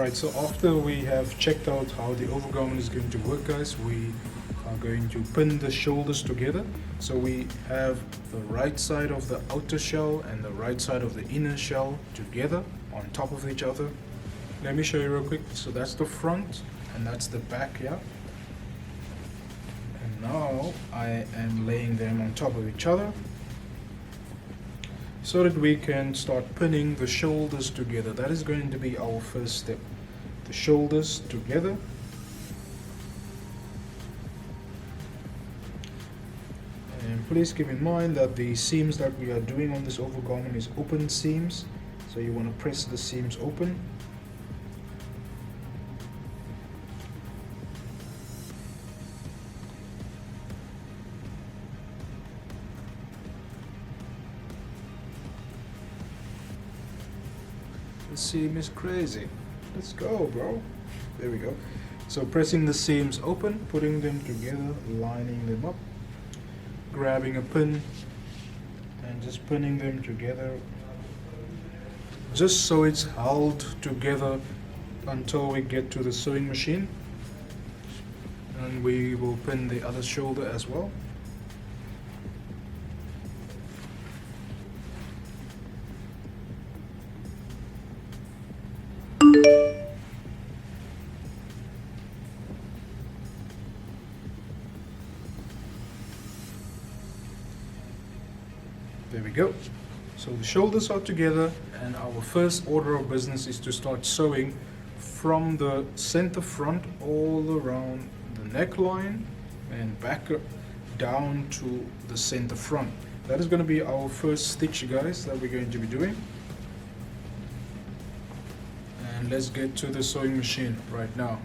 Alright, so after we have checked out how the overgarment is going to work, guys, we are going to pin the shoulders together. So we have the right side of the outer shell and the right side of the inner shell together on top of each other. Let me show you real quick. So that's the front and that's the back, yeah? And now I am laying them on top of each other so that we can start pinning the shoulders together. That is going to be our first step. The shoulders together. And please keep in mind that the seams that we are doing on this overgarment is open seams. So you want to press the seams open. The seam is crazy. Let's go, bro. There we go. So pressing the seams open, putting them together, lining them up, grabbing a pin and just pinning them together just so it's held together until we get to the sewing machine, and we will pin the other shoulder as well. There we go. So the shoulders are together, and our first order of business is to start sewing from the center front all around the neckline and back down to the center front. That is going to be our first stitch, guys, that we're going to be doing. And let's get to the sewing machine right now.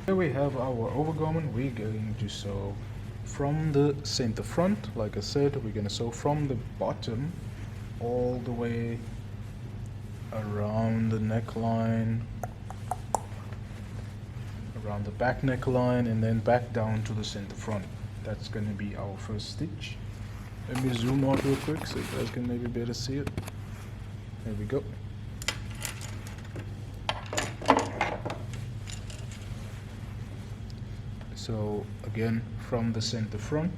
Here we have our overgarment. We're going to sew from the center front. Like I said, we're going to sew from the bottom all the way around the neckline, around the back neckline, and then back down to the center front. That's going to be our first stitch. Let me zoom out real quick so you guys can maybe better see it. There we go. So again, from the center front,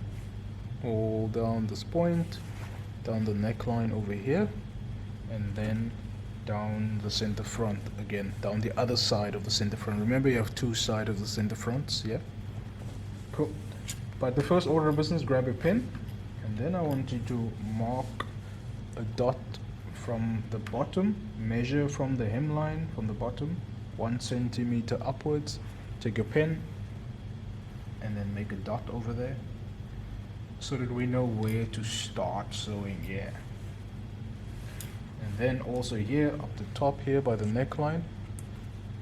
all down this point, down the neckline over here, and then down the center front again, down the other side of the center front. Remember, you have two sides of the center fronts, yeah? Cool. But the first order of business, grab a pen, and then I want you to mark a dot from the bottom, measure from the hemline, from the bottom, 1 centimeter upwards. Take your pen, and then make a dot over there so that we know where to start sewing here. And then also here up the top here by the neckline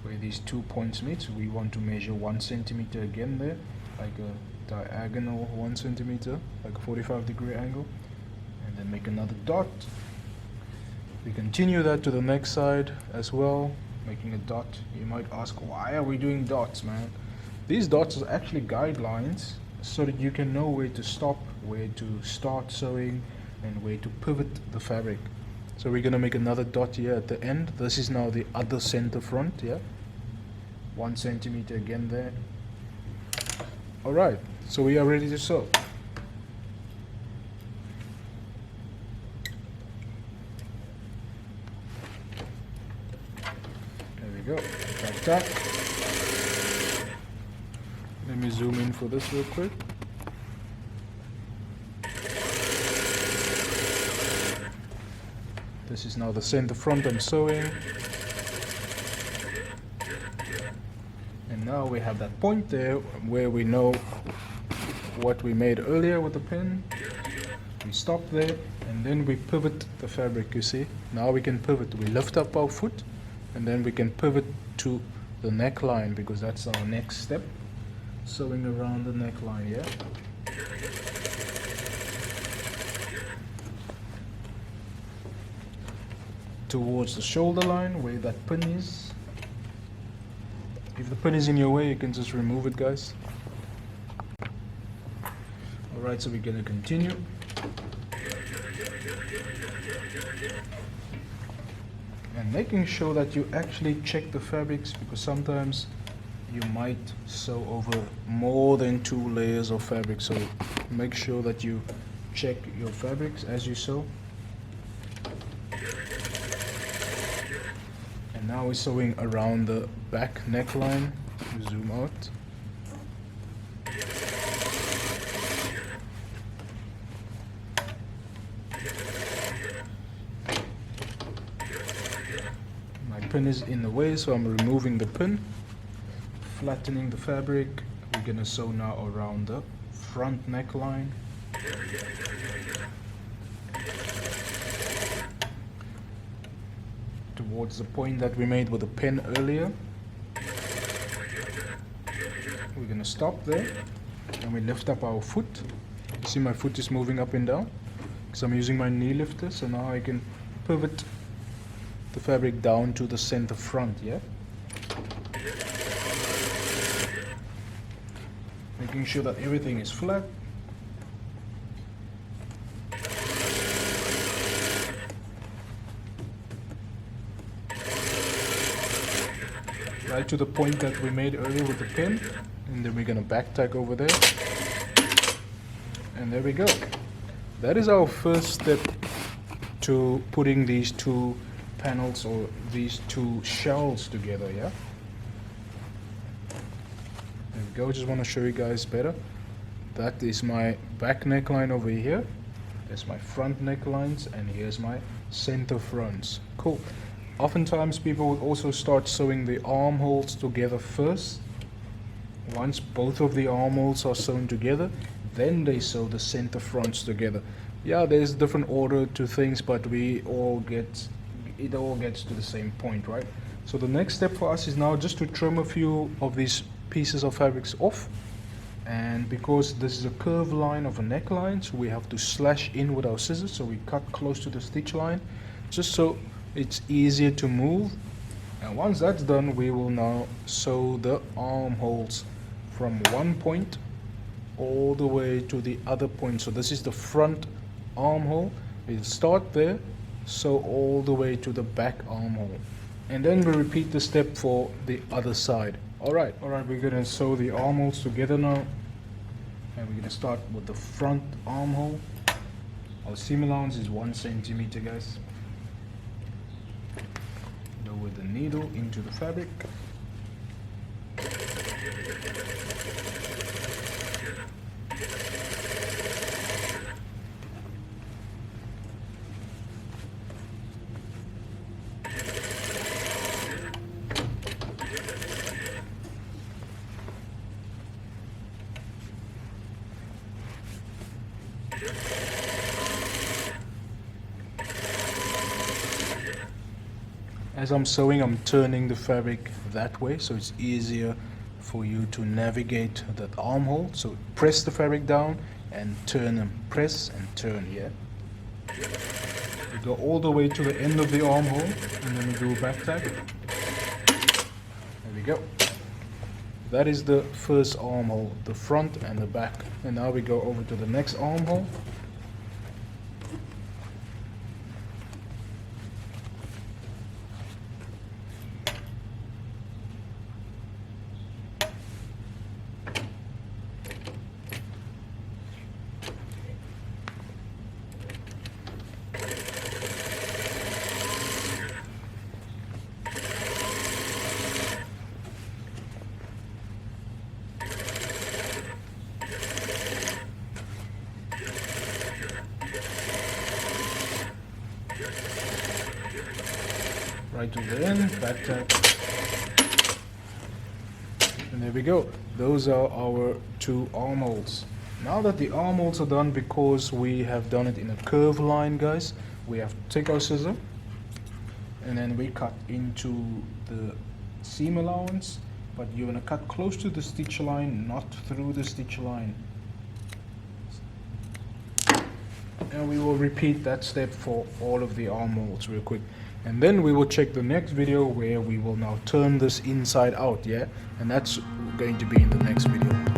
where these 2 points meet, we want to measure 1 centimeter again there, like a diagonal 1 centimeter, like a 45-degree angle, and then make another dot. We continue that to the next side as well, making a dot. You might ask, why are we doing dots, man? These dots are actually guidelines so that you can know where to stop, where to start sewing, and where to pivot the fabric. So we're going to make another dot here at the end. This is now the other center front, yeah? 1 centimeter again there. Alright, so we are ready to sew. There we go, like that. Let me zoom in for this real quick. This is now the center front I'm sewing. And now we have that point there where we know what we made earlier with the pin. We stop there and then we pivot the fabric, you see. Now we can pivot. We lift up our foot and then we can pivot to the neckline because that's our next step. Sewing around the neckline, yeah? Towards the shoulder line where that pin is. If the pin is in your way, you can just remove it, guys. Alright, so we're gonna continue. and making sure that you actually check the fabrics, because sometimes you might sew over more than 2 layers of fabric. So make sure that you check your fabrics as you sew. And now we're sewing around the back neckline. Zoom out. My pin is in the way, so I'm removing the pin, flattening the fabric. We're gonna sew now around the front neckline. Towards the point that we made with the pin earlier. We're gonna stop there, and we lift up our foot. You see my foot is moving up and down because I'm using my knee lifter, so now I can pivot the fabric down to the center front, yeah? Making sure that everything is flat. Right to the point that we made earlier with the pin, and then we're gonna back tack over there, and there we go. That is our first step to putting these 2 panels or these 2 shells together, yeah? There we go. Just want to show you guys better. That is my back neckline over here. There's my front necklines, and here's my center fronts. Cool. Oftentimes people will also start sewing the armholes together first. Once both of the armholes are sewn together, then they sew the center fronts together. Yeah, there's different order to things, but it all gets to the same point, right? So the next step for us is now just to trim a few of these pieces of fabrics off. And because this is a curved line of a neckline, so we have to slash in with our scissors, so we cut close to the stitch line, just so it's easier to move. And once that's done, we will now sew the armholes from one point all the way to the other point. So this is the front armhole. We'll start there, sew all the way to the back armhole, and then we repeat the step for the other side. Alright, we're gonna sew the armholes together now, and we're gonna start with the front armhole. Our seam allowance is 1 centimeter, guys. Lower the needle into the fabric. As I'm sewing, I'm turning the fabric that way, so it's easier for you to navigate that armhole. So press the fabric down and turn them. Press and turn, yeah? We go all the way to the end of the armhole, and then we do a back tack. There we go. That is the first armhole, the front and the back. And now we go over to the next armhole. Right to the end, back tack, and there we go. Those are our 2 armholes. Now that the armholes are done, because we have done it in a curved line, guys, we have to take our scissor and then we cut into the seam allowance, but you're going to cut close to the stitch line, not through the stitch line. And we will repeat that step for all of the armholes real quick. And then we will check the next video where we will now turn this inside out, yeah? And that's going to be in the next video.